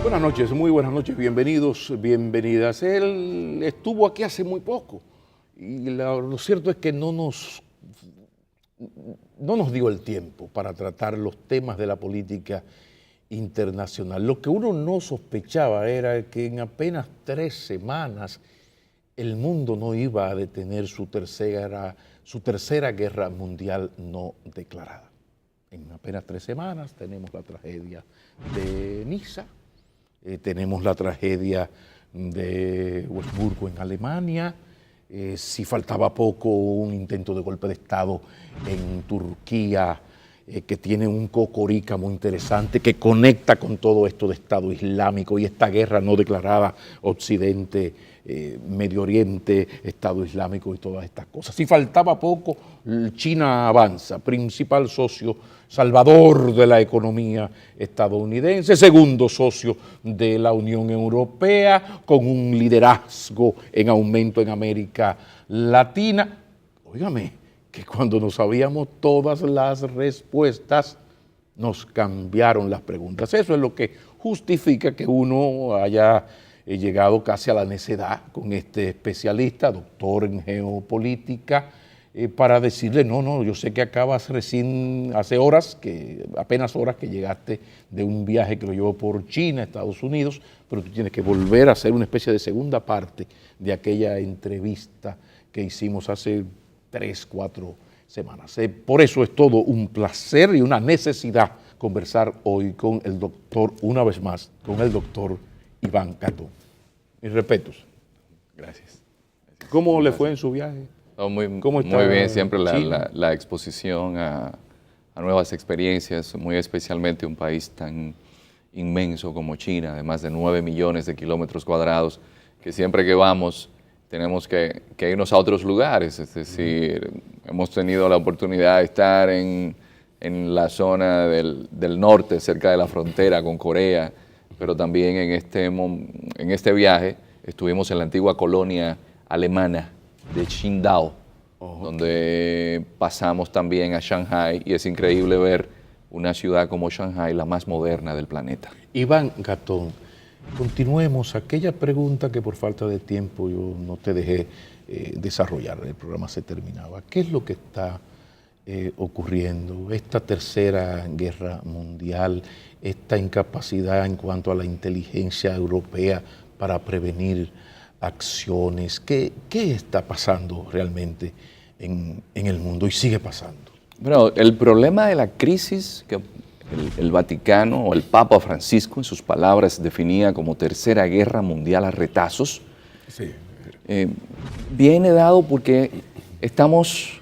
Buenas noches, muy buenas noches, bienvenidos, bienvenidas. Él estuvo aquí hace muy poco y lo cierto es que no nos dio el tiempo para tratar los temas de la política internacional. Lo que uno no sospechaba era que en apenas 3 semanas el mundo no iba a detener su tercera guerra mundial no declarada. En apenas 3 semanas tenemos la tragedia de Niza, tenemos la tragedia de Wurzburgo en Alemania, si faltaba poco un intento de golpe de Estado en Turquía, que tiene un cocorica muy interesante, que conecta con todo esto de Estado Islámico y esta guerra no declarada Occidente, Medio Oriente, Estado Islámico y todas estas cosas. Si faltaba poco, China avanza, principal socio salvador de la economía estadounidense, segundo socio de la Unión Europea, con un liderazgo en aumento en América Latina. Óigame, que cuando no sabíamos todas las respuestas, nos cambiaron las preguntas. Eso es lo que justifica que uno haya llegado casi a la necedad con este especialista, doctor en geopolítica, para decirle, no, yo sé que acabas recién, apenas horas que llegaste de un viaje que lo llevó por China, Estados Unidos, pero tú tienes que volver a hacer una especie de segunda parte de aquella entrevista que hicimos hace 3, 4 semanas. Por eso es todo un placer y una necesidad conversar hoy con el doctor, una vez más, con el doctor Iván Catón. Mis respetos. Gracias. ¿Cómo le fue en su viaje? Muy bien, siempre la exposición a nuevas experiencias, muy especialmente un país tan inmenso como China, de más de 9 millones de kilómetros cuadrados, que siempre que vamos tenemos que irnos a otros lugares. Es decir, hemos tenido la oportunidad de estar en la zona del norte, cerca de la frontera con Corea, pero también en este viaje estuvimos en la antigua colonia alemana de Qingdao, donde pasamos también a Shanghái, y es increíble ver una ciudad como Shanghái, la más moderna del planeta. Iván Catón, continuemos aquella pregunta que por falta de tiempo yo no te dejé desarrollar, el programa se terminaba. ¿Qué es lo que está ocurriendo? Esta tercera guerra mundial, esta incapacidad en cuanto a la inteligencia europea para prevenir acciones. ¿Qué está pasando realmente en el mundo y sigue pasando? Bueno, el problema de la crisis que el Vaticano o el Papa Francisco en sus palabras definía como tercera guerra mundial a retazos, sí, viene dado porque estamos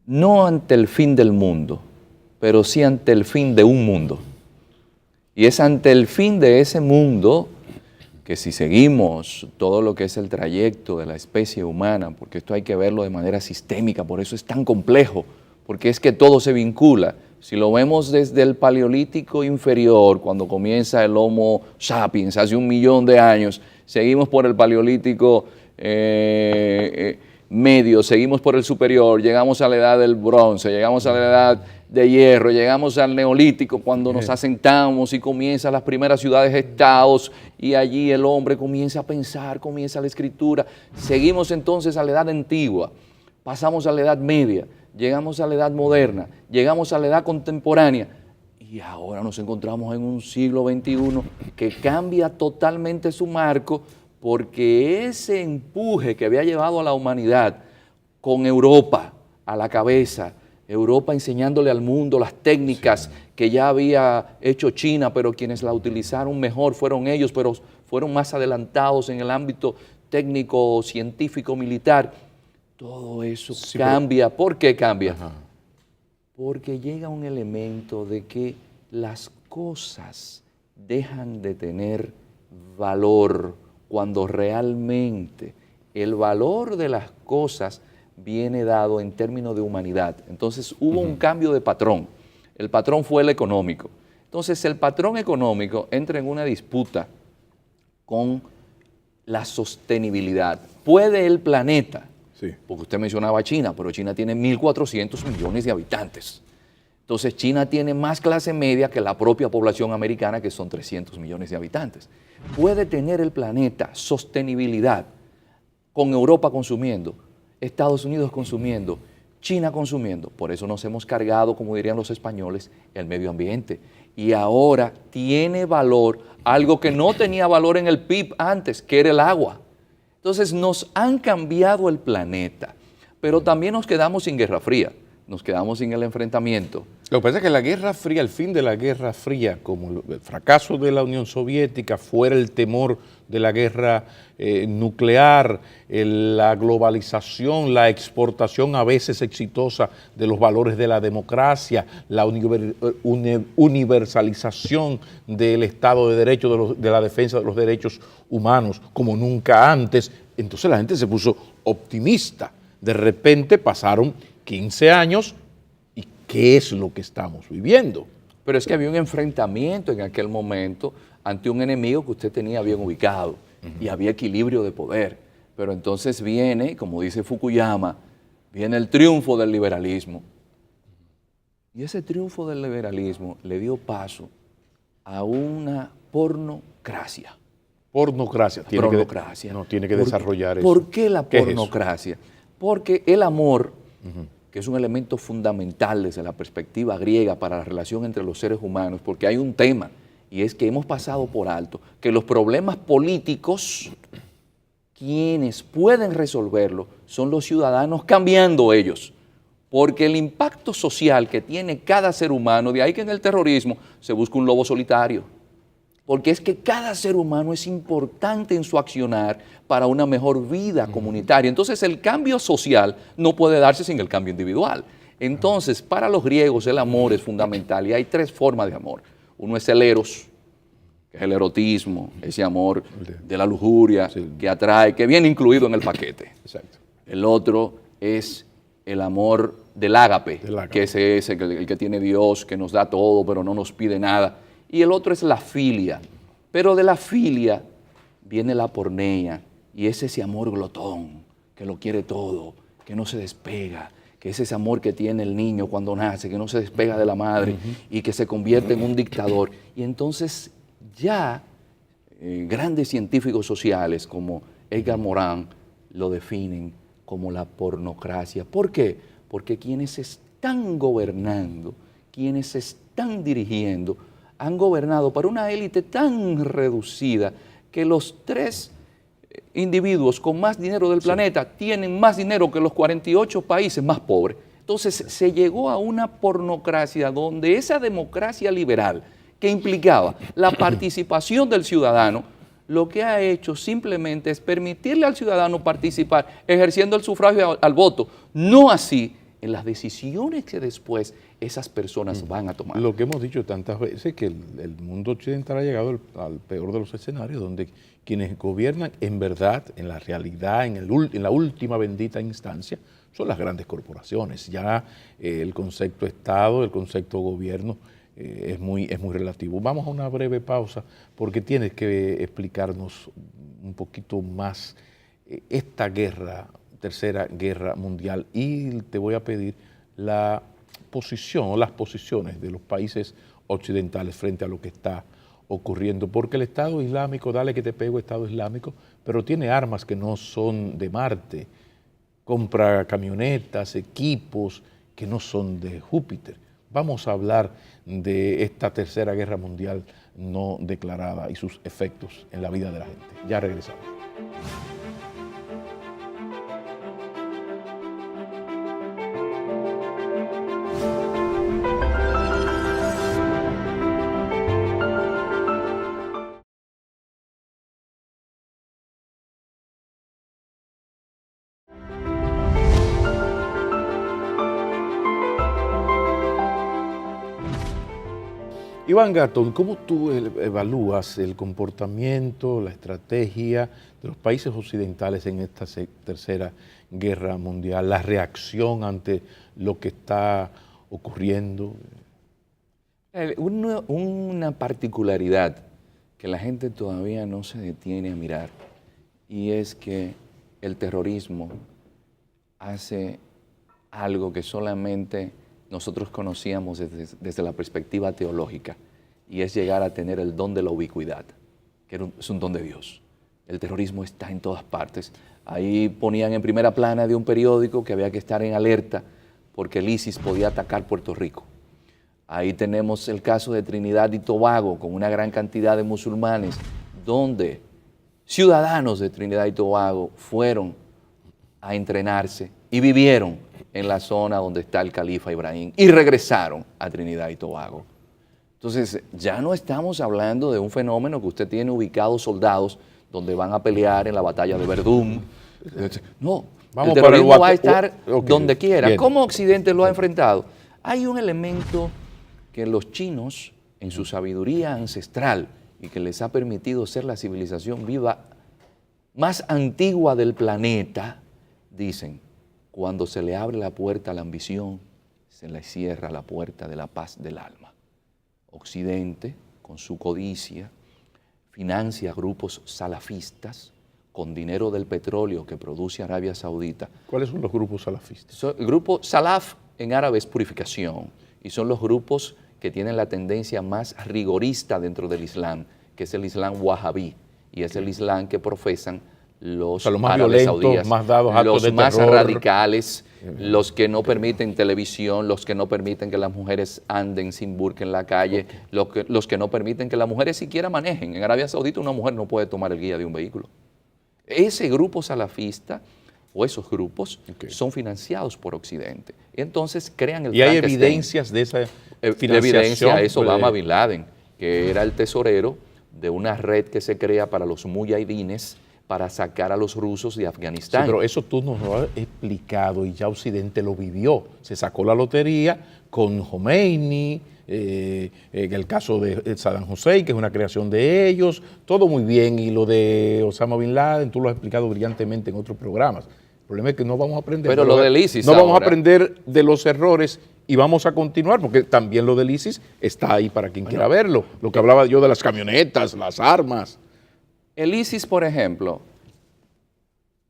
no ante el fin del mundo, pero sí ante el fin de un mundo. Y es ante el fin de ese mundo que si seguimos todo lo que es el trayecto de la especie humana, porque esto hay que verlo de manera sistémica, por eso es tan complejo, porque es que todo se vincula. Si lo vemos desde el Paleolítico inferior, cuando comienza el Homo sapiens, hace 1 millón de años, seguimos por el Paleolítico medio, seguimos por el superior, llegamos a la edad del bronce, llegamos a la edad de hierro, llegamos al neolítico cuando nos asentamos y comienzan las primeras ciudades-estados y allí el hombre comienza a pensar, comienza la escritura. Seguimos entonces a la edad antigua, pasamos a la edad media, llegamos a la edad moderna, llegamos a la edad contemporánea y ahora nos encontramos en un siglo XXI que cambia totalmente su marco, porque ese empuje que había llevado a la humanidad con Europa a la cabeza, Europa enseñándole al mundo las técnicas que ya había hecho China, pero quienes la utilizaron mejor fueron ellos, pero fueron más adelantados en el ámbito técnico, científico, militar. Todo eso cambia. ¿Por qué cambia? Porque llega un elemento de que las cosas dejan de tener valor cuando realmente el valor de las cosas viene dado en términos de humanidad. Entonces hubo un cambio de patrón. El patrón fue el económico. Entonces el patrón económico entra en una disputa con la sostenibilidad. ¿Puede el planeta? Sí. Porque usted mencionaba a China, pero China tiene 1.400 millones de habitantes. Entonces China tiene más clase media que la propia población americana, que son 300 millones de habitantes. ¿Puede tener el planeta sostenibilidad con Europa consumiendo, Estados Unidos consumiendo, China consumiendo? Por eso nos hemos cargado, como dirían los españoles, el medio ambiente. Y ahora tiene valor algo que no tenía valor en el PIB antes, que era el agua. Entonces nos han cambiado el planeta, pero también nos quedamos sin Guerra Fría, nos quedamos sin el enfrentamiento. Lo que pasa es que la Guerra Fría, el fin de la Guerra Fría, como el fracaso de la Unión Soviética, fuera el temor de la guerra nuclear, la globalización, la exportación a veces exitosa de los valores de la democracia, la universalización del Estado de Derecho, de la defensa de los derechos humanos, como nunca antes. Entonces la gente se puso optimista. De repente pasaron 15 años y ¿qué es lo que estamos viviendo? Pero es que había un enfrentamiento en aquel momento ante un enemigo que usted tenía bien ubicado y había equilibrio de poder. Pero entonces viene, como dice Fukuyama, viene el triunfo del liberalismo. Y ese triunfo del liberalismo le dio paso a una pornocracia. Pornocracia. Pornocracia. Tiene que desarrollar eso. ¿Por qué la ¿Qué es pornocracia? Porque el amor, que es un elemento fundamental desde la perspectiva griega para la relación entre los seres humanos, porque hay un tema, y es que hemos pasado por alto que los problemas políticos, quienes pueden resolverlo son los ciudadanos cambiando ellos, porque el impacto social que tiene cada ser humano, de ahí que en el terrorismo se busca un lobo solitario, porque es que cada ser humano es importante en su accionar para una mejor vida comunitaria. Entonces el cambio social no puede darse sin el cambio individual. Entonces para los griegos el amor es fundamental y hay tres formas de amor. Uno es el eros, que es el erotismo, ese amor de la lujuria, que atrae, que viene incluido en el paquete. Exacto. El otro es el amor del ágape, que es ese, el que tiene Dios, que nos da todo pero no nos pide nada. Y el otro es la filia, pero de la filia viene la porneia, y es ese amor glotón, que lo quiere todo, que no se despega, que es ese amor que tiene el niño cuando nace, que no se despega de la madre y que se convierte en un dictador. Y entonces ya grandes científicos sociales como Edgar Morin lo definen como la pornocracia. ¿Por qué? Porque quienes están gobernando, quienes están dirigiendo, han gobernado para una élite tan reducida que los tres individuos con más dinero del planeta tienen más dinero que los 48 países más pobres. Entonces se llegó a una pornocracia donde esa democracia liberal que implicaba la participación del ciudadano, lo que ha hecho simplemente es permitirle al ciudadano participar ejerciendo el sufragio al voto, no así en las decisiones que después esas personas van a tomar. Lo que hemos dicho tantas veces, que el mundo occidental ha llegado al peor de los escenarios, donde quienes gobiernan en verdad, en la realidad, en la última bendita instancia, son las grandes corporaciones. Ya el concepto Estado, el concepto gobierno es muy relativo. Vamos a una breve pausa porque tienes que explicarnos un poquito más esta guerra, Tercera Guerra Mundial, y te voy a pedir la posición o las posiciones de los países occidentales frente a lo que está ocurriendo, porque el Estado Islámico, dale que te pego, Estado Islámico, pero tiene armas que no son de Marte, compra camionetas, equipos que no son de Júpiter. Vamos a hablar de esta Tercera Guerra Mundial no declarada y sus efectos en la vida de la gente. Ya regresamos. Iván Gatón, ¿cómo tú evalúas el comportamiento, la estrategia de los países occidentales en esta Tercera Guerra Mundial, la reacción ante lo que está ocurriendo. Una particularidad que la gente todavía no se detiene a mirar, y es que el terrorismo hace algo que solamente nosotros conocíamos desde la perspectiva teológica, y es llegar a tener el don de la ubicuidad, que es un don de Dios. El terrorismo está en todas partes. Ahí ponían en primera plana de un periódico que había que estar en alerta porque el ISIS podía atacar Puerto Rico. Ahí tenemos el caso de Trinidad y Tobago, con una gran cantidad de musulmanes, donde ciudadanos de Trinidad y Tobago fueron a entrenarse y vivieron en la zona donde está el califa Ibrahim y regresaron a Trinidad y Tobago. Entonces, ya no estamos hablando de un fenómeno que usted tiene ubicados soldados donde van a pelear en la batalla de Verdún. No, el terrorismo va a estar donde quiera. Bien. ¿Cómo Occidente lo ha enfrentado? Hay un elemento que los chinos, en su sabiduría ancestral, y que les ha permitido ser la civilización viva más antigua del planeta, dicen: cuando se le abre la puerta a la ambición, se le cierra la puerta de la paz del alma. Occidente, con su codicia, financia grupos salafistas con dinero del petróleo que produce Arabia Saudita. ¿Cuáles son los grupos salafistas? El grupo salaf en árabe es purificación, y son los grupos que tienen la tendencia más rigorista dentro del Islam, que es el Islam wahhabí, y es el Islam que profesan los más árabes violentos, saudíes, más dados actos de los más terror, radicales, los que no permiten televisión, los que no permiten que las mujeres anden sin burka en la calle, los que no permiten que las mujeres siquiera manejen. En Arabia Saudita una mujer no puede tomar el guía de un vehículo. Ese grupo salafista o esos grupos son financiados por Occidente. Y entonces crean el ¿Y hay evidencias de esa financiación? Evidencia es Osama Bin Laden, que era el tesorero de una red que se crea para los muyahidines para sacar a los rusos de Afganistán. Sí, pero eso tú nos lo has explicado y ya Occidente lo vivió. Se sacó la lotería con Khomeini, en el caso de Saddam Hussein, que es una creación de ellos, todo muy bien. Y lo de Osama Bin Laden, tú lo has explicado brillantemente en otros programas. El problema es que no vamos a aprender. Pero lo del ISIS no vamos a aprender de los errores y vamos a continuar, porque también lo del ISIS está ahí para quien quiera verlo. Lo que hablaba yo de las camionetas, las armas. El ISIS, por ejemplo,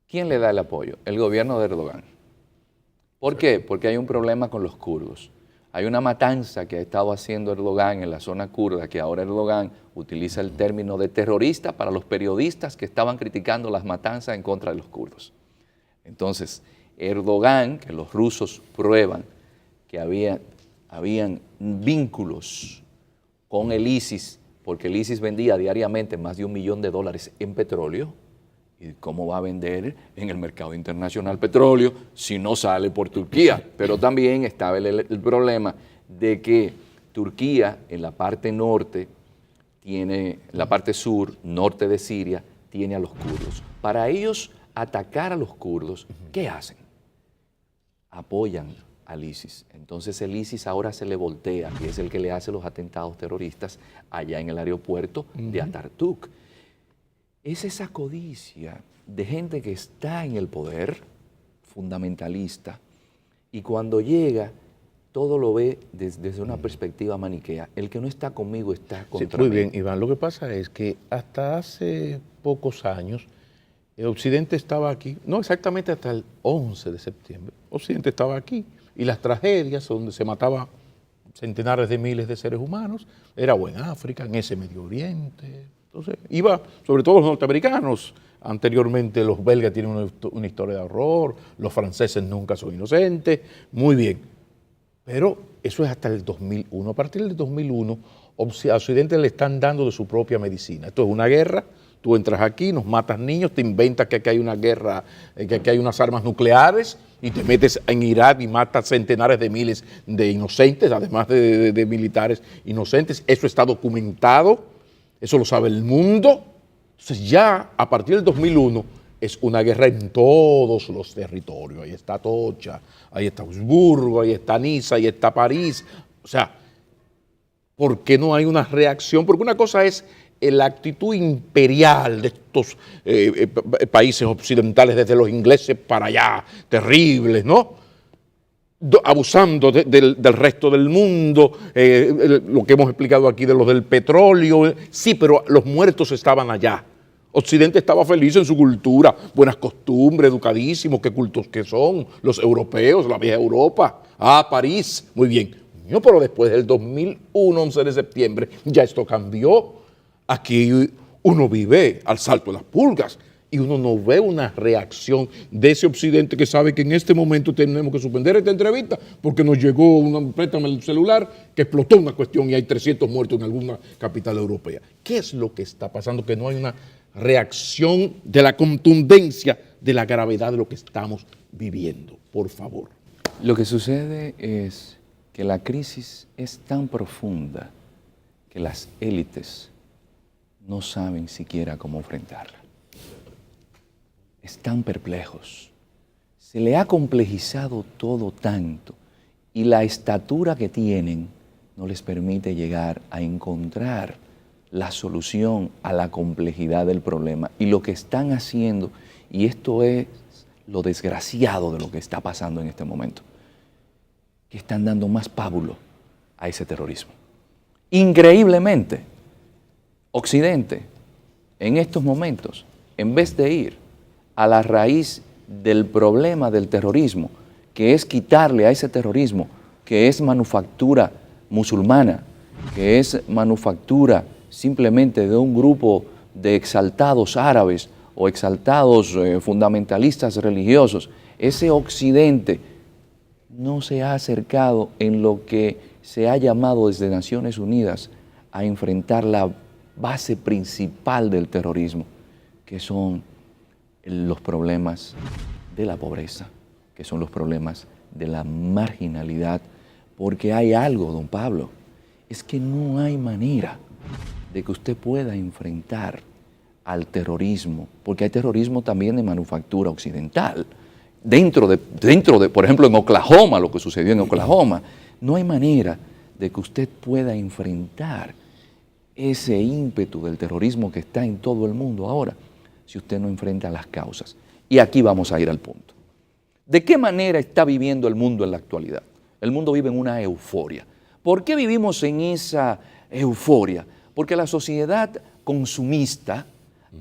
¿quién le da el apoyo? El gobierno de Erdogan. ¿Por qué? Porque hay un problema con los kurdos. Hay una matanza que ha estado haciendo Erdogan en la zona kurda, que ahora Erdogan utiliza el término de terrorista para los periodistas que estaban criticando las matanzas en contra de los kurdos. Entonces, Erdogan, que los rusos prueban que habían vínculos con el ISIS, porque el ISIS vendía diariamente más de $1 millón en petróleo. ¿Y cómo va a vender en el mercado internacional petróleo si no sale por Turquía? Pero también estaba el problema de que Turquía en la parte norte tiene, la parte sur, norte de Siria, tiene a los kurdos. Para ellos atacar a los kurdos, ¿qué hacen? Apoyan al ISIS. Entonces el ISIS ahora se le voltea, y es el que le hace los atentados terroristas allá en el aeropuerto de Atatürk. Es esa codicia de gente que está en el poder, fundamentalista, y cuando llega, todo lo ve desde una perspectiva maniquea. El que no está conmigo está contra mí. Muy bien, Iván. Lo que pasa es que hasta hace pocos años, Occidente estaba aquí, no exactamente hasta el 11 de septiembre, Occidente estaba aquí, y las tragedias donde se mataba centenares de miles de seres humanos, era o en África, en ese Medio Oriente. Entonces, iba, sobre todo los norteamericanos, anteriormente los belgas tienen una historia de horror, los franceses nunca son inocentes, muy bien. Pero eso es hasta el 2001. A partir del 2001, a Occidente le están dando de su propia medicina. Esto es una guerra, tú entras aquí, nos matas niños, te inventas que aquí hay una guerra, que aquí hay unas armas nucleares, y te metes en Irak y matas centenares de miles de inocentes, además de militares inocentes. Eso está documentado, eso lo sabe el mundo. Entonces ya a partir del 2001 es una guerra en todos los territorios. Ahí está Atocha, ahí está Augsburgo, ahí está Niza, ahí está París. O sea, ¿por qué no hay una reacción? Porque una cosa es la actitud imperial de estos países occidentales, desde los ingleses para allá, terribles, ¿no? Abusando del resto del mundo, lo que hemos explicado aquí de los del petróleo, sí, pero los muertos estaban allá. Occidente estaba feliz en su cultura, buenas costumbres, educadísimos, qué cultos que son, los europeos, la vieja Europa, París, muy bien. No, pero después del 2001, 11 de septiembre, ya esto cambió. Aquí uno vive al salto de las pulgas y uno no ve una reacción de ese Occidente que sabe que en este momento tenemos que suspender esta entrevista porque nos llegó préstame el celular que explotó una cuestión y hay 300 muertos en alguna capital europea. ¿Qué es lo que está pasando? Que no hay una reacción de la contundencia de la gravedad de lo que estamos viviendo. Por favor. Lo que sucede es que la crisis es tan profunda que las élites no saben siquiera cómo enfrentarla. Están perplejos. Se le ha complejizado todo tanto y la estatura que tienen no les permite llegar a encontrar la solución a la complejidad del problema. Y lo que están haciendo, y esto es lo desgraciado de lo que está pasando en este momento, que están dando más pábulo a ese terrorismo. Increíblemente, Occidente, en estos momentos, en vez de ir a la raíz del problema del terrorismo, que es quitarle a ese terrorismo, que es manufactura musulmana, que es manufactura simplemente de un grupo de exaltados árabes o exaltados fundamentalistas religiosos, ese Occidente no se ha acercado en lo que se ha llamado desde Naciones Unidas a enfrentar la base principal del terrorismo, que son los problemas de la pobreza, que son los problemas de la marginalidad, porque hay algo, don Pablo, es que no hay manera de que usted pueda enfrentar al terrorismo, porque hay terrorismo también de manufactura occidental, dentro de, por ejemplo, en Oklahoma, lo que sucedió en Oklahoma, no hay manera de que usted pueda enfrentar ese ímpetu del terrorismo que está en todo el mundo ahora, si usted no enfrenta las causas. Y aquí vamos a ir al punto. ¿De qué manera está viviendo el mundo en la actualidad? El mundo vive en una euforia. ¿Por qué vivimos en esa euforia? Porque la sociedad consumista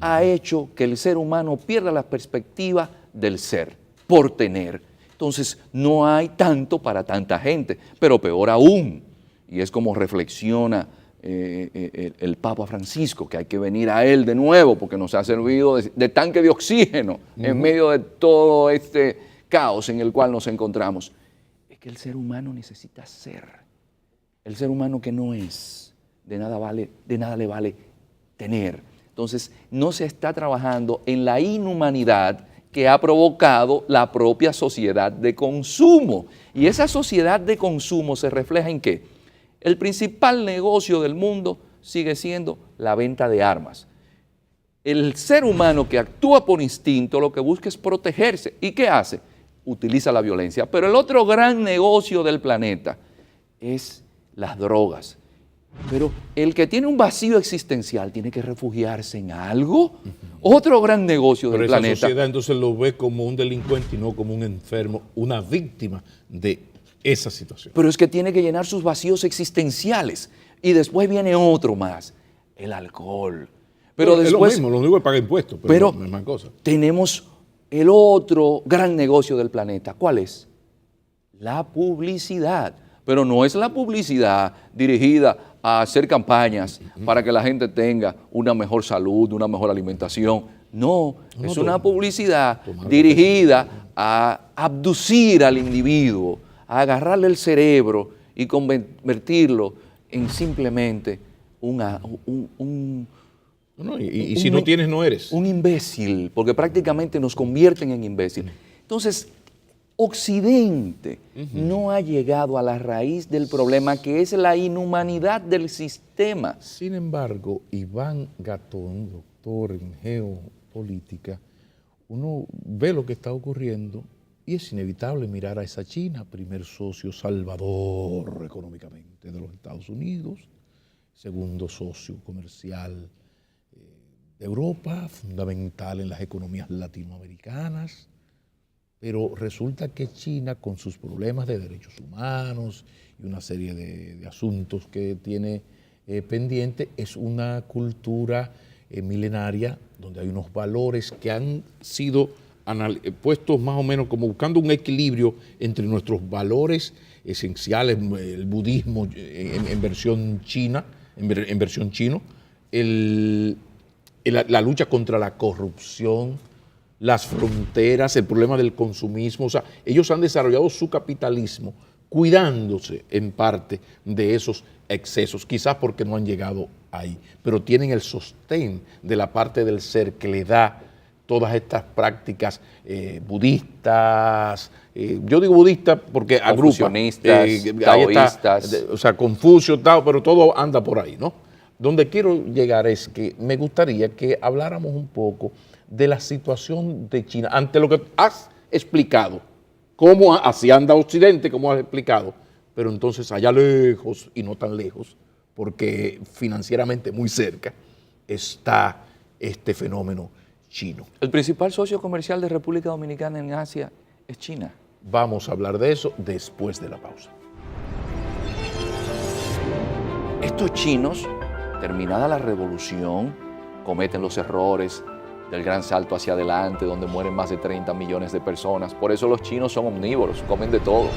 ha hecho que el ser humano pierda la perspectiva del ser, por tener. Entonces, no hay tanto para tanta gente, pero peor aún, y es como reflexiona el Papa Francisco, que hay que venir a él de nuevo porque nos ha servido de tanque de oxígeno en medio de todo este caos en el cual nos encontramos. Es que el ser humano necesita ser. El ser humano que no es, de nada le vale tener. Entonces, no se está trabajando en la inhumanidad que ha provocado la propia sociedad de consumo. Y esa sociedad de consumo se refleja en ¿qué? El principal negocio del mundo sigue siendo la venta de armas. El ser humano que actúa por instinto lo que busca es protegerse. ¿Y qué hace? Utiliza la violencia. Pero el otro gran negocio del planeta es las drogas. Pero el que tiene un vacío existencial tiene que refugiarse en algo. Otro gran negocio del planeta. Pero esa sociedad entonces lo ve como un delincuente y no como un enfermo, una víctima de esa situación. Pero es que tiene que llenar sus vacíos existenciales. Y después viene otro más, el alcohol. Pero después, es lo único que paga impuestos, pero no es más cosa. Tenemos el otro gran negocio del planeta. ¿Cuál es? La publicidad. Pero no es la publicidad dirigida a hacer campañas para que la gente tenga una mejor salud, una mejor alimentación. No, es una publicidad dirigida a abducir al individuo, a agarrarle el cerebro y convertirlo en simplemente si no tienes, no eres. Un imbécil, porque prácticamente nos convierten en imbéciles. Entonces, Occidente no ha llegado a la raíz del problema, que es la inhumanidad del sistema. Sin embargo, Iván Gatón, doctor en geopolítica, uno ve lo que está ocurriendo y es inevitable mirar a esa China, primer socio salvador económicamente de los Estados Unidos, segundo socio comercial Europa, fundamental en las economías latinoamericanas, pero resulta que China, con sus problemas de derechos humanos y una serie de asuntos que tiene pendiente, es una cultura milenaria donde hay unos valores que han sido puestos más o menos como buscando un equilibrio entre nuestros valores esenciales, el budismo en versión china, en versión chino, la lucha contra la corrupción, las fronteras, el problema del consumismo. O sea, ellos han desarrollado su capitalismo cuidándose en parte de esos excesos, quizás porque no han llegado ahí, pero tienen el sostén de la parte del ser que le da todas estas prácticas budistas, yo digo budistas porque agrupa, taoístas. o sea, Confucio, Tao, pero todo anda por ahí, ¿no? Donde quiero llegar es que me gustaría que habláramos un poco de la situación de China, ante lo que has explicado, cómo así anda Occidente, como has explicado, pero entonces allá lejos y no tan lejos, porque financieramente muy cerca, está este fenómeno chino. El principal socio comercial de República Dominicana en Asia es China. Vamos a hablar de eso después de la pausa. Estos chinos, terminada la revolución, cometen los errores del gran salto hacia adelante, donde mueren más de 30 millones de personas. Por eso los chinos son omnívoros, comen de todo.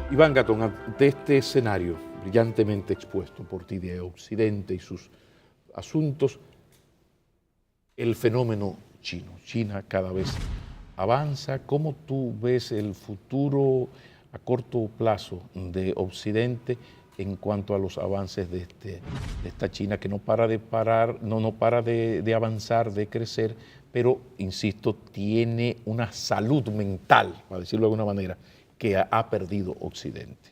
Iván Gatón, ante este escenario brillantemente expuesto por ti de Occidente y sus asuntos, el fenómeno chino. China cada vez avanza. ¿Cómo tú ves el futuro a corto plazo de Occidente en cuanto a los avances de esta China que no para de parar, no para de avanzar, de crecer, pero, insisto, tiene una salud mental, para decirlo de alguna manera, que ha perdido Occidente?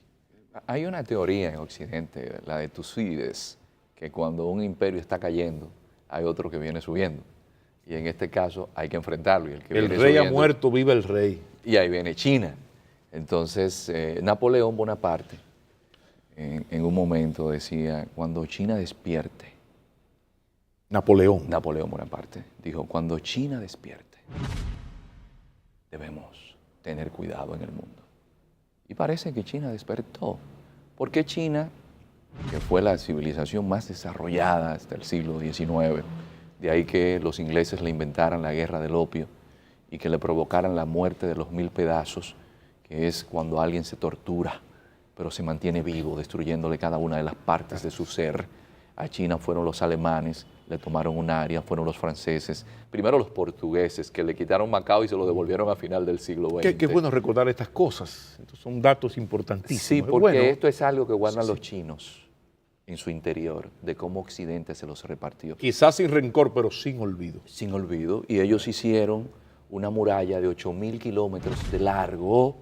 Hay una teoría en Occidente, la de Tucídides, que cuando un imperio está cayendo, hay otro que viene subiendo. Y en este caso hay que enfrentarlo. Y el rey ha muerto, vive el rey. Y ahí viene China. Entonces, Napoleón Bonaparte, en un momento decía, cuando China despierte. Napoleón Bonaparte dijo, cuando China despierte, debemos tener cuidado en el mundo. Y parece que China despertó, porque China, que fue la civilización más desarrollada hasta el siglo XIX, de ahí que los ingleses le inventaran la guerra del opio y que le provocaran la muerte de los 1000 pedazos, que es cuando alguien se tortura, pero se mantiene vivo, destruyéndole cada una de las partes de su ser. A China fueron los alemanes, le tomaron un área, fueron los franceses, primero los portugueses, que le quitaron Macao y se lo devolvieron a final del siglo XX. Qué bueno recordar estas cosas. Estos son datos importantísimos. Sí, porque esto es algo que guardan los chinos en su interior, de cómo Occidente se los repartió. Quizás sin rencor, pero sin olvido. Sin olvido. Y ellos hicieron una muralla de 8.000 kilómetros de largo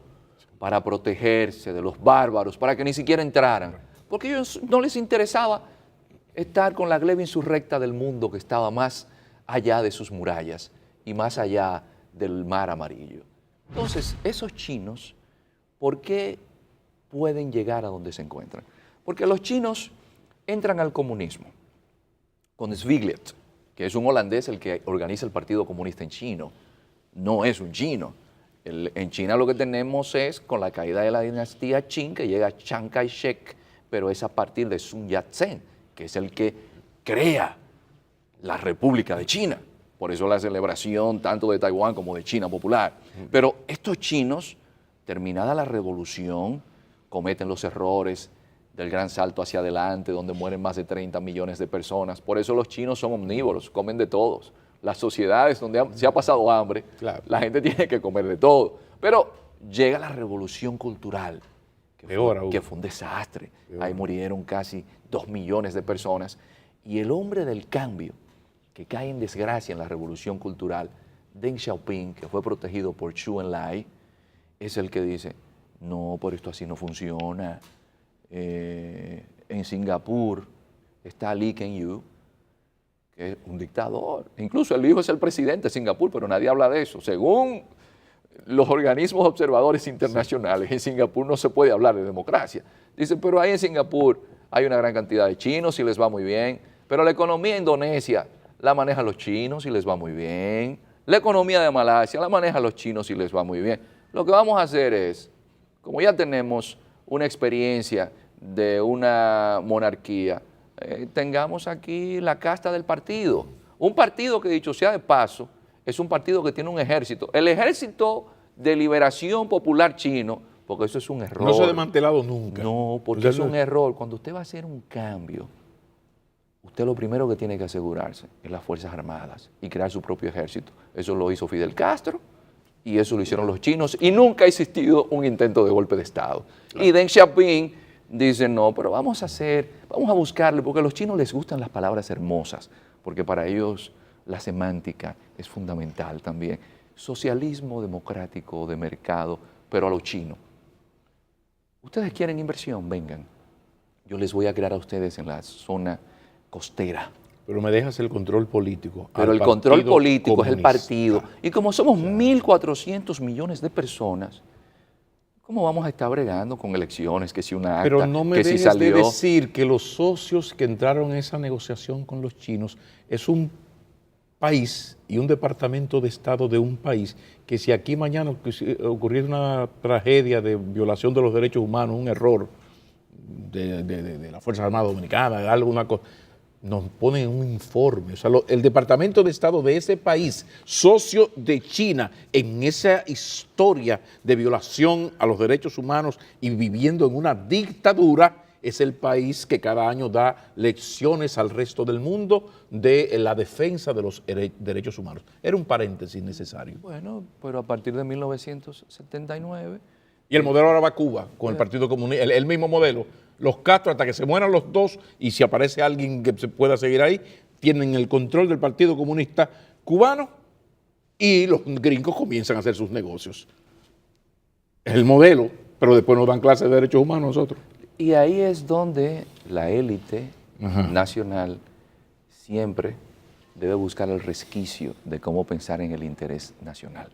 para protegerse de los bárbaros, para que ni siquiera entraran. Porque a ellos no les interesaba estar con la gleba insurrecta del mundo que estaba más allá de sus murallas y más allá del mar amarillo. Entonces, esos chinos, ¿por qué pueden llegar a donde se encuentran? Porque los chinos entran al comunismo con Zvigliev, que es un holandés el que organiza el Partido Comunista en chino. No es un chino. En China lo que tenemos es, con la caída de la dinastía Qing, que llega Chiang Kai-shek, pero es a partir de Sun Yat-sen, que es el que crea la República de China. Por eso la celebración tanto de Taiwán como de China popular. Pero estos chinos, terminada la revolución, cometen los errores del gran salto hacia adelante, donde mueren más de 30 millones de personas. Por eso los chinos son omnívoros, comen de todos. Las sociedades donde se ha pasado hambre, claro, la gente tiene que comer de todo. Pero llega la revolución cultural, que fue un desastre. Ahí murieron casi 2 millones de personas. Y el hombre del cambio, que cae en desgracia en la revolución cultural, Deng Xiaoping, que fue protegido por Zhou Enlai, es el que dice, no, por esto así no funciona. En Singapur está Lee Kuan-yew, que es un dictador. Incluso el hijo es el presidente de Singapur, pero nadie habla de eso. Según los organismos observadores internacionales, en Singapur no se puede hablar de democracia. Dicen, pero ahí en Singapur hay una gran cantidad de chinos y les va muy bien. Pero la economía de Indonesia la manejan los chinos y les va muy bien. La economía de Malasia la manejan los chinos y les va muy bien. Lo que vamos a hacer es, como ya tenemos una experiencia de una monarquía, tengamos aquí la casta del partido. Un partido que, dicho sea de paso, es un partido que tiene un ejército. El Ejército de Liberación Popular Chino, porque eso es un error. No se ha desmantelado nunca. No, porque es un error. Cuando usted va a hacer un cambio, usted lo primero que tiene que asegurarse es las Fuerzas Armadas y crear su propio ejército. Eso lo hizo Fidel Castro y eso lo hicieron los chinos y nunca ha existido un intento de golpe de Estado. Claro. Y Deng Xiaoping dice, no, pero vamos a buscarle, porque a los chinos les gustan las palabras hermosas, porque para ellos la semántica es fundamental también. Socialismo democrático de mercado, pero a lo chino. Ustedes quieren inversión, vengan. Yo les voy a crear a ustedes en la zona costera. Pero me dejas el control político. Pero el control político comunista es el partido. Y como somos 1.400 millones de personas, ¿cómo vamos a estar bregando con elecciones? Que si una acta, pero no me que dejes si salió... de decir que los socios que entraron en esa negociación con los chinos es un país y un departamento de Estado de un país que si aquí mañana ocurriera una tragedia de violación de los derechos humanos, un error de las Fuerzas Armadas Dominicanas, alguna cosa, nos ponen un informe. O sea, el Departamento de Estado de ese país, socio de China, en esa historia de violación a los derechos humanos y viviendo en una dictadura, es el país que cada año da lecciones al resto del mundo de la defensa de los derechos humanos. Era un paréntesis necesario. Bueno, pero a partir de 1979... Y el modelo ahora va a Cuba, con el Partido Comunista, el mismo modelo. Los Castro, hasta que se mueran los dos, y si aparece alguien que se pueda seguir ahí, tienen el control del Partido Comunista cubano y los gringos comienzan a hacer sus negocios. Es el modelo, pero después nos dan clases de derechos humanos nosotros. Y ahí es donde la élite nacional siempre debe buscar el resquicio de cómo pensar en el interés nacional.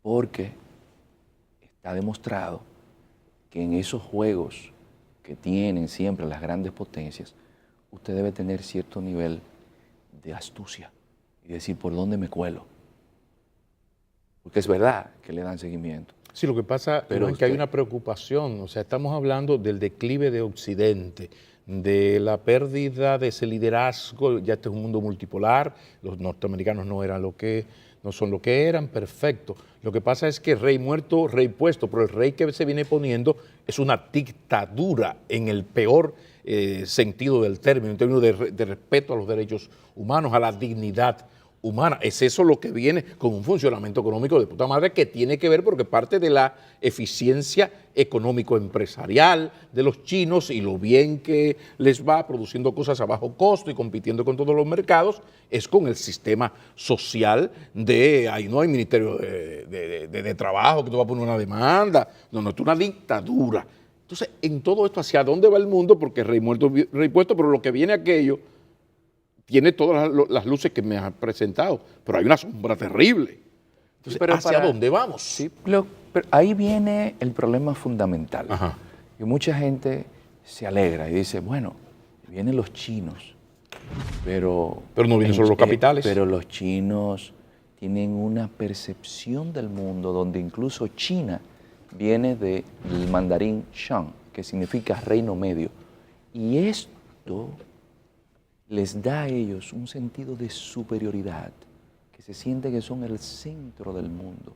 Porque está demostrado que en esos juegos que tienen siempre las grandes potencias, usted debe tener cierto nivel de astucia y decir por dónde me cuelo. Porque es verdad que le dan seguimiento. Sí, lo que pasa es que hay una preocupación, o sea, estamos hablando del declive de Occidente, de la pérdida de ese liderazgo, ya este es un mundo multipolar, los norteamericanos no son lo que eran, perfecto. Lo que pasa es que rey muerto, rey puesto, pero el rey que se viene poniendo es una dictadura en el peor sentido del término, en términos de respeto a los derechos humanos, a la dignidad humana. Es eso lo que viene con un funcionamiento económico de puta madre que tiene que ver porque parte de la eficiencia económico-empresarial de los chinos y lo bien que les va produciendo cosas a bajo costo y compitiendo con todos los mercados es con el sistema social de, ahí no hay ministerio de trabajo que tú vas a poner una demanda, no, es una dictadura. Entonces, en todo esto, ¿hacia dónde va el mundo? Porque rey muerto, rey puesto, pero lo que viene aquello tiene todas las luces que me has presentado, pero hay una sombra terrible. Entonces, pero ¿hacia dónde vamos? Sí, pero ahí viene el problema fundamental. Ajá. Y mucha gente se alegra y dice, bueno, vienen los chinos, pero no vienen solo los capitales. Pero los chinos tienen una percepción del mundo donde incluso China viene del mandarín Shang, que significa reino medio. Y esto les da a ellos un sentido de superioridad, que se siente que son el centro del mundo.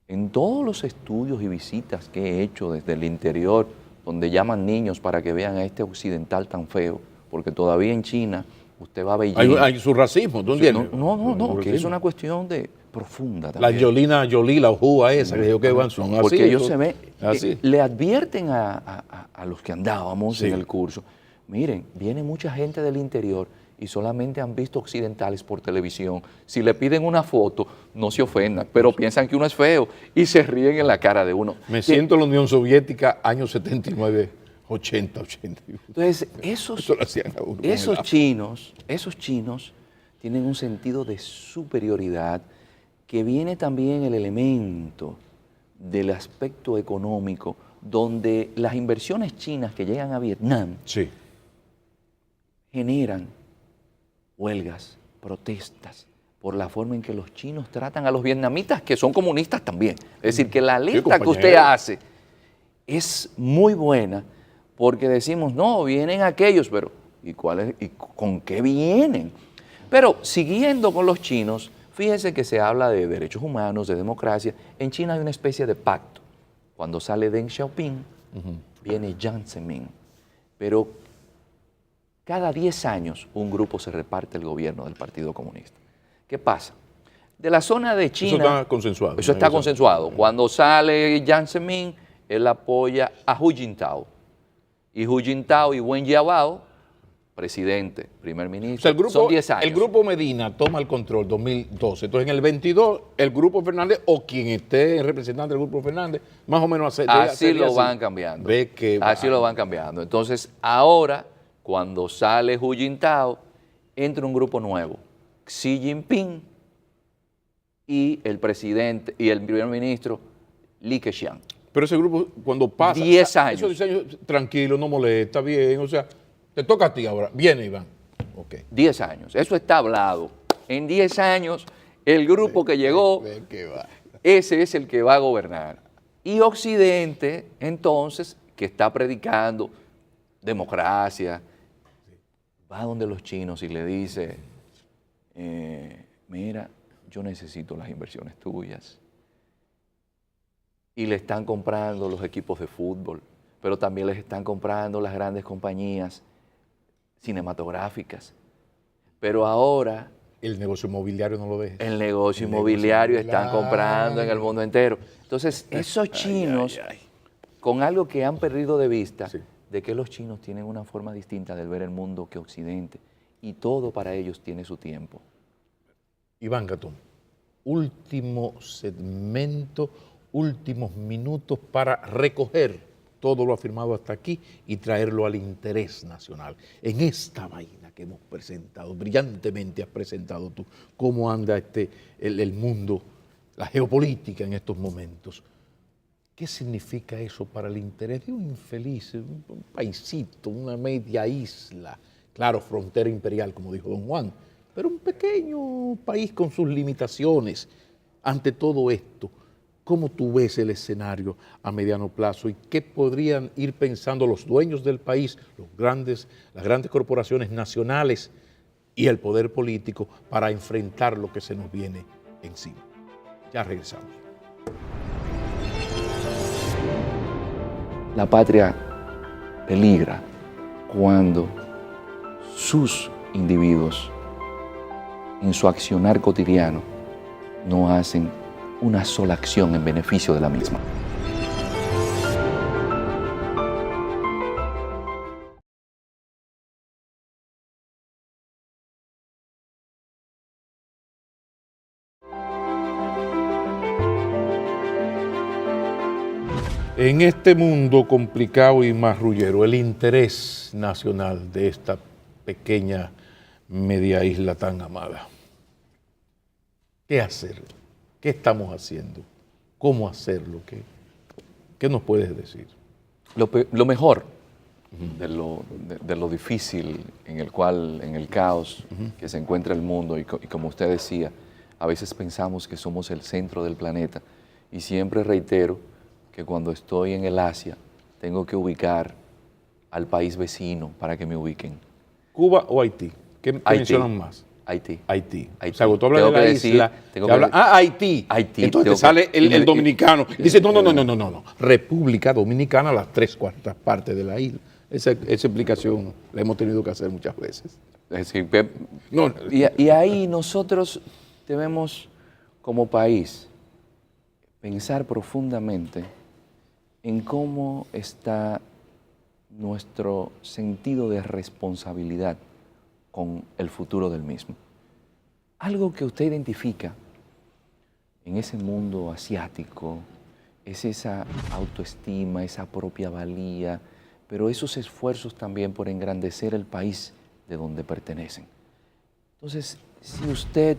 En todos los estudios y visitas que he hecho desde el interior, donde llaman niños para que vean a este occidental tan feo, porque todavía en China usted va a Beijing. Hay su racismo, ¿tú entiendes? No, que es una cuestión de profunda también. La Jolie, la Ujúa esa, que ellos que van son así. Porque ellos se ven, le advierten a los que andábamos en el curso, miren, viene mucha gente del interior y solamente han visto occidentales por televisión. Si le piden una foto, no se ofendan, pero piensan que uno es feo y se ríen en la cara de uno. Me siento en la Unión Soviética, año 79, 80. Entonces, Eso lo hacían a uno con esos el chinos tienen un sentido de superioridad, que viene también el elemento del aspecto económico, donde las inversiones chinas que llegan a Vietnam Sí. generan huelgas, protestas, por la forma en que los chinos tratan a los vietnamitas, que son comunistas también. Es decir, que la lista que usted compañero. hace es muy buena, porque decimos, no, vienen aquellos, pero ¿y con qué vienen? Pero siguiendo con los chinos, fíjense que se habla de derechos humanos, de democracia. En China hay una especie de pacto. Cuando sale Deng Xiaoping, viene Jiang Zemin. Pero cada 10 años un grupo se reparte el gobierno del Partido Comunista. ¿Qué pasa? De la zona de China... Eso está consensuado. Eso está consensuado. Cuando sale Jiang Zemin, él apoya a Hu Jintao. Y Hu Jintao y Wen Jiabao, presidente, primer ministro, son 10 años. El grupo Medina toma el control 2012. Entonces, en el 22, el grupo Fernández o quien esté representante del grupo Fernández, más o menos así lo van cambiando. Así lo van cambiando. Entonces, ahora, cuando sale Hu Jintao, entra un grupo nuevo. Xi Jinping y el presidente y el primer ministro Li Keqiang. Pero ese grupo, cuando pasa... 10 años. Esos 10 años, tranquilo, no molesta, bien, o sea... Te toca a ti ahora. Viene, Iván. Okay. 10 años. Eso está hablado. En 10 años, el grupo que llegó, ese es el que va a gobernar. Y Occidente, entonces, que está predicando democracia, va donde los chinos y le dice, mira, yo necesito las inversiones tuyas. Y le están comprando los equipos de fútbol, pero también les están comprando las grandes compañías cinematográficas. Pero ahora... El negocio inmobiliario no lo dejes. El negocio inmobiliario están comprando en el mundo entero. Entonces, esos chinos, con algo que han perdido de vista, de que los chinos tienen una forma distinta de ver el mundo que Occidente, y todo para ellos tiene su tiempo. Iván Gatún, último segmento, últimos minutos para recoger todo lo afirmado hasta aquí y traerlo al interés nacional. En esta vaina que hemos presentado, brillantemente has presentado tú, cómo anda el mundo, la geopolítica en estos momentos. ¿Qué significa eso para el interés de un infeliz, un paisito, una media isla? Claro, frontera imperial, como dijo don Juan, pero un pequeño país con sus limitaciones. Ante todo esto, ¿cómo tú ves el escenario a mediano plazo y qué podrían ir pensando los dueños del país, las grandes corporaciones nacionales y el poder político para enfrentar lo que se nos viene encima? Ya regresamos. La patria peligra cuando sus individuos en su accionar cotidiano no hacen una sola acción en beneficio de la misma. En este mundo complicado y marrullero, el interés nacional de esta pequeña media isla tan amada. ¿Qué hacer? ¿Qué estamos haciendo? ¿Cómo hacerlo? ¿Qué nos puedes decir? Lo mejor de lo difícil en el caos que se encuentra el mundo, y como usted decía, a veces pensamos que somos el centro del planeta, y siempre reitero que cuando estoy en el Asia tengo que ubicar al país vecino para que me ubiquen. ¿Cuba o Haití? ¿Qué mencionan más? Haití. Haití. Haití. O sea, cuando tú hablas de la isla, Haití. Haití. Entonces te sale el dominicano. Dice, no. República Dominicana, las 3/4 partes de la isla. Esa explicación la hemos tenido que hacer muchas veces. Es decir, y ahí nosotros debemos, como país, pensar profundamente en cómo está nuestro sentido de responsabilidad con el futuro del mismo. Algo que usted identifica en ese mundo asiático es esa autoestima, esa propia valía, pero esos esfuerzos también por engrandecer el país de donde pertenecen. Entonces, si usted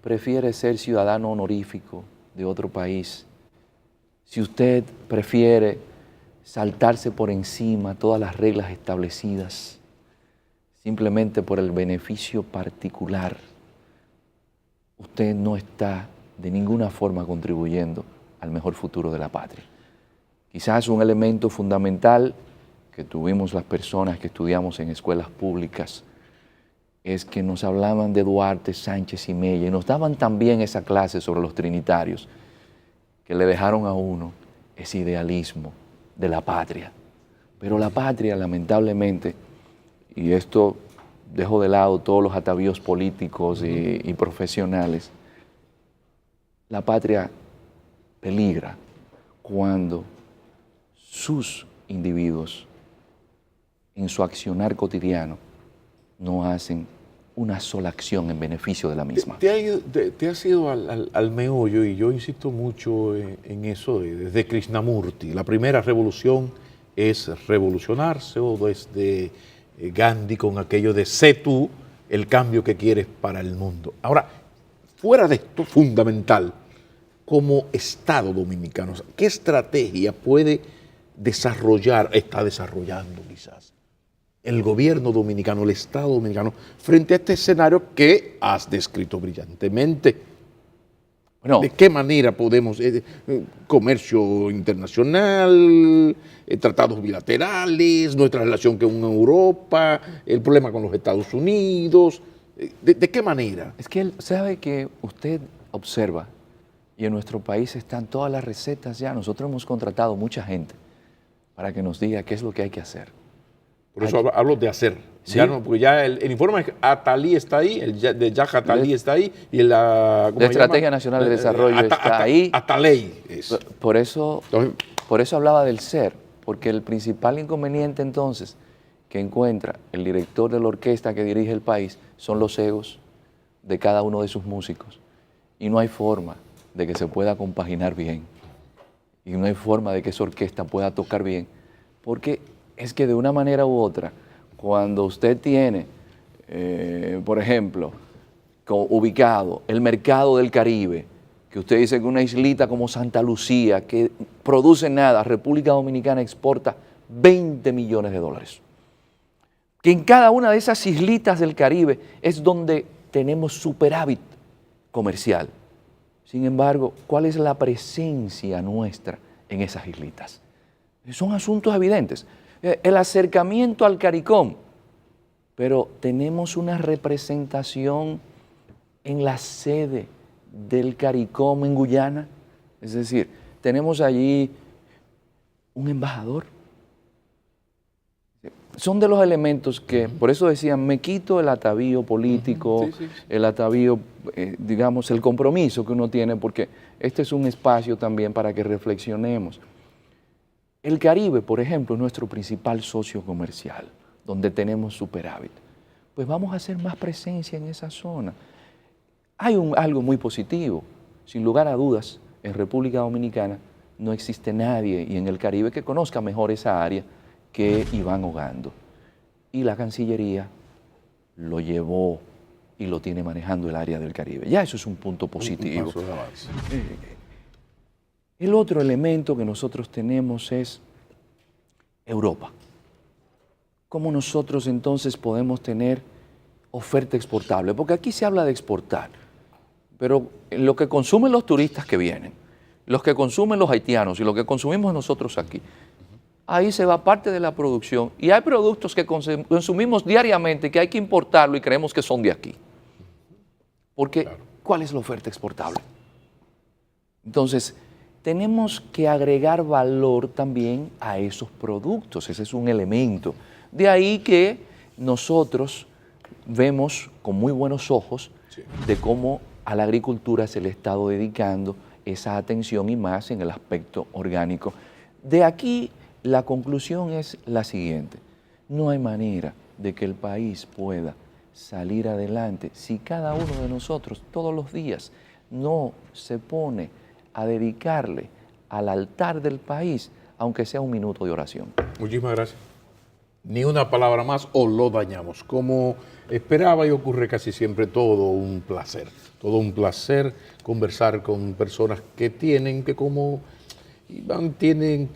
prefiere ser ciudadano honorífico de otro país, si usted prefiere saltarse por encima todas las reglas establecidas, simplemente por el beneficio particular, usted no está de ninguna forma contribuyendo al mejor futuro de la patria. Quizás un elemento fundamental que tuvimos las personas que estudiamos en escuelas públicas es que nos hablaban de Duarte, Sánchez y Mella y nos daban también esa clase sobre los trinitarios que le dejaron a uno ese idealismo de la patria. Pero la patria, lamentablemente, y esto dejo de lado todos los atavíos políticos y profesionales, la patria peligra cuando sus individuos en su accionar cotidiano no hacen una sola acción en beneficio de la misma. Te has ido al meollo, y yo insisto mucho en eso desde Krishnamurti. La primera revolución es revolucionarse, o desde Gandhi con aquello de sé tú el cambio que quieres para el mundo. Ahora, fuera de esto fundamental, como Estado dominicano, ¿qué estrategia puede está desarrollando quizás el gobierno dominicano, el Estado dominicano, frente a este escenario que has descrito brillantemente? Bueno, ¿de qué manera podemos, comercio internacional, tratados bilaterales, nuestra relación con Europa, el problema con los Estados Unidos, ¿de qué manera? Es que él sabe que usted observa, y en nuestro país están todas las recetas ya. Nosotros hemos contratado mucha gente para que nos diga qué es lo que hay que hacer. Por eso hablo de hacer. ¿Sí? Ya no, porque ya el informe Atalí está ahí, de Jack Atalí está ahí, y la Estrategia Nacional de Desarrollo está ahí. Ataley es. Por eso hablaba del ser, porque el principal inconveniente entonces que encuentra el director de la orquesta que dirige el país son los egos de cada uno de sus músicos. Y no hay forma de que se pueda compaginar bien. Y no hay forma de que esa orquesta pueda tocar bien, porque es que de una manera u otra, cuando usted tiene, por ejemplo, ubicado el mercado del Caribe, que usted dice que una islita como Santa Lucía, que produce nada, República Dominicana exporta 20 millones de dólares. Que en cada una de esas islitas del Caribe es donde tenemos superávit comercial. Sin embargo, ¿cuál es la presencia nuestra en esas islitas? Son asuntos evidentes. El acercamiento al CARICOM, pero tenemos una representación en la sede del CARICOM en Guyana. Es decir, tenemos allí un embajador. Son de los elementos que, por eso decían, me quito el atavío político, el atavío, digamos, el compromiso que uno tiene, porque este es un espacio también para que reflexionemos. El Caribe, por ejemplo, es nuestro principal socio comercial, donde tenemos superávit. Pues vamos a hacer más presencia en esa zona. Hay algo muy positivo, sin lugar a dudas, en República Dominicana no existe nadie, y en el Caribe, que conozca mejor esa área que Iván Ogando. Y la Cancillería lo llevó y lo tiene manejando el área del Caribe. Ya eso es un punto positivo. Un paso de avance. El otro elemento que nosotros tenemos es Europa. ¿Cómo nosotros entonces podemos tener oferta exportable? Porque aquí se habla de exportar, pero lo que consumen los turistas que vienen, los que consumen los haitianos y lo que consumimos nosotros aquí, ahí se va parte de la producción, y hay productos que consumimos diariamente que hay que importarlo y creemos que son de aquí. Porque, ¿cuál es la oferta exportable? Entonces, tenemos que agregar valor también a esos productos. Ese es un elemento. De ahí que nosotros vemos con muy buenos ojos de cómo a la agricultura se le ha estado dedicando esa atención, y más en el aspecto orgánico. De aquí la conclusión es la siguiente: no hay manera de que el país pueda salir adelante si cada uno de nosotros todos los días no se pone a dedicarle al altar del país, aunque sea un minuto de oración. Muchísimas gracias. ni una palabra más o lo dañamos. Como esperaba y ocurre casi siempre, todo un placer conversar con personas que tienen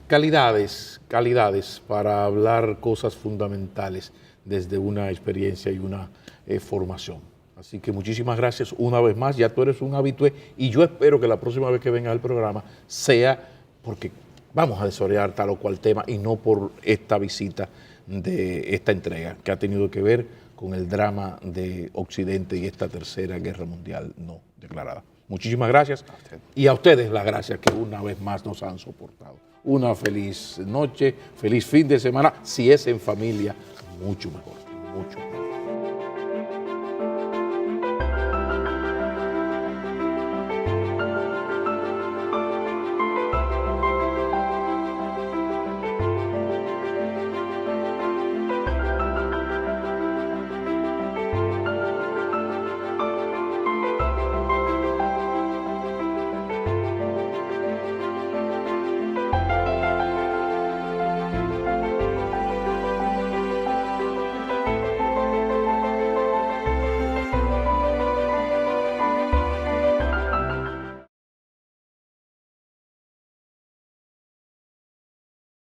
calidades para hablar cosas fundamentales desde una experiencia y una formación. Así que muchísimas gracias una vez más, ya tú eres un habitué y yo espero que la próxima vez que vengas al programa sea porque vamos a desarrollar tal o cual tema y no por esta visita de esta entrega que ha tenido que ver con el drama de Occidente y esta tercera guerra mundial no declarada. Muchísimas gracias y a ustedes las gracias que una vez más nos han soportado. Una feliz noche, feliz fin de semana, si es en familia, mucho mejor, mucho mejor.